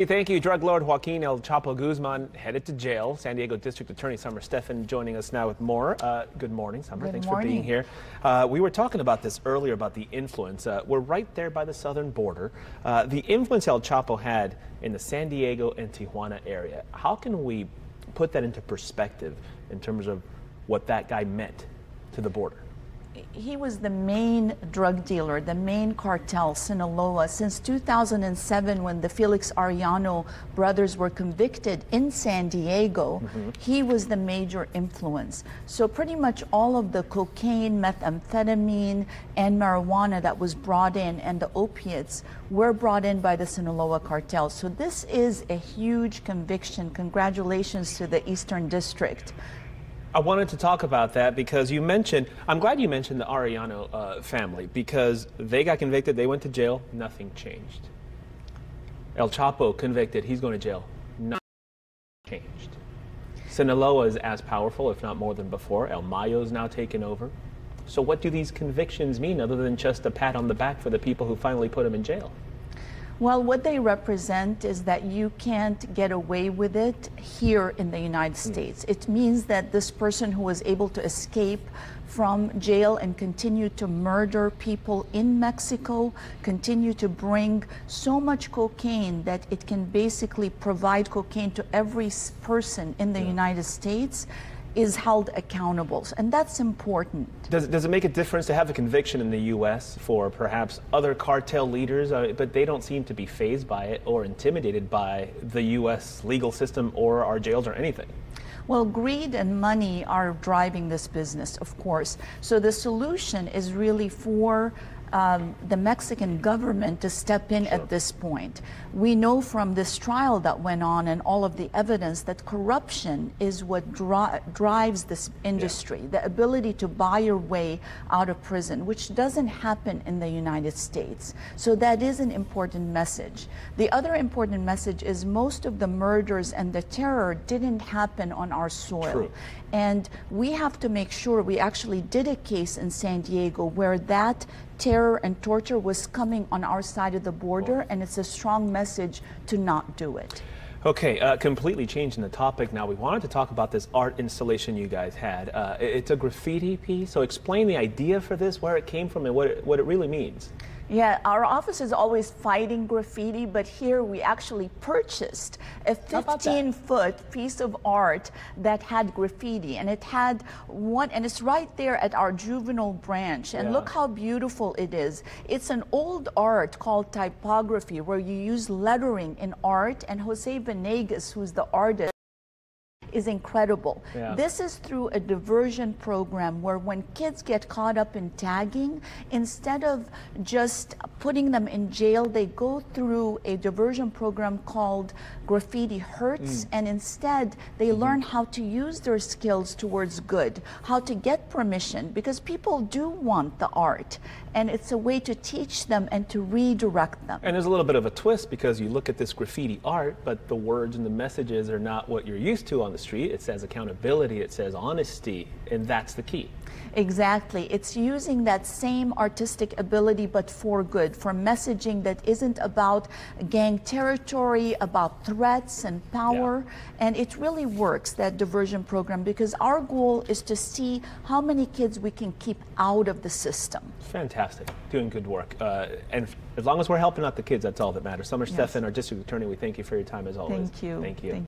Thank you. Drug lord Joaquin El Chapo Guzman headed to jail. San Diego District Attorney Summer Stephan joining us now with more. Good morning, Summer. Thanks for being here. We were talking about this earlier about the influence. We're right there by the southern border. The influence El Chapo had in the San Diego and Tijuana area. How can we put that into perspective in terms of what that guy meant to the border? He was the main drug dealer, the main cartel, Sinaloa, since 2007 when the Felix Arellano brothers were convicted in San Diego. He was the major influence. So pretty much all of the cocaine, methamphetamine, and marijuana that was brought in and the opiates were brought in by the Sinaloa cartel. So this is a huge conviction. Congratulations to the Eastern District. I wanted to talk about that because you mentioned, I'm glad you mentioned the Arellano family because they got convicted, they went to jail, nothing changed. El Chapo convicted, he's going to jail, nothing changed. Sinaloa is as powerful, if not more than before. El Mayo's now taken over. So what do these convictions mean other than just a pat on the back for the people who finally put him in jail? Well, what they represent is that you can't get away with it here in the United States. It means that this person who was able to escape from jail and continue to murder people in Mexico, continue to bring so much cocaine that it can basically provide cocaine to every person in the United States, is held accountable, and that's important. Does it make a difference to have a conviction in the U.S. for perhaps other cartel leaders, but they don't seem to be fazed by it or intimidated by the U.S. legal system or our jails or anything? Well, greed and money are driving this business, of course. So the solution is really for the Mexican government to step in at this point. We know from this trial that went on and all of the evidence that corruption is what drives this industry, the ability to buy your way out of prison, which doesn't happen in the United States. So that is an important message. The other important message is most of the murders and the terror didn't happen on our soil. True. And we have to make sure. We actually did a case in San Diego where that terror and torture was coming on our side of the border, and it's a strong message to not do it. Okay, completely changing the topic now. We wanted to talk about this art installation you guys had. It's a graffiti piece, so explain the idea for this, where it came from, and what it really means. Yeah, our office is always fighting graffiti, but here we actually purchased a 15-foot piece of art that had graffiti, and it had one, and it's right there at our Juvenile Branch, and look how beautiful it is. It's an old art called typography, where you use lettering in art, and Jose Venegas, who's the artist, is incredible. This is through a diversion program where when kids get caught up in tagging, instead of just putting them in jail, they go through a diversion program called Graffiti Hurts, and instead they learn how to use their skills towards good, how to get permission, because people do want the art, and it's a way to teach them and to redirect them. And there's a little bit of a twist because you look at this graffiti art, but the words and the messages are not what you're used to on the street. It says accountability, it says honesty, and that's the key. Exactly. It's using that same artistic ability, but for good, for messaging that isn't about gang territory, about threats and power. And it really works, that diversion program, because our goal is to see how many kids we can keep out of the system. Fantastic. Doing good work. And as long as we're helping out the kids, that's all that matters. Summer Stephan, our district attorney, we thank you for your time as always. Thank you. Thank you.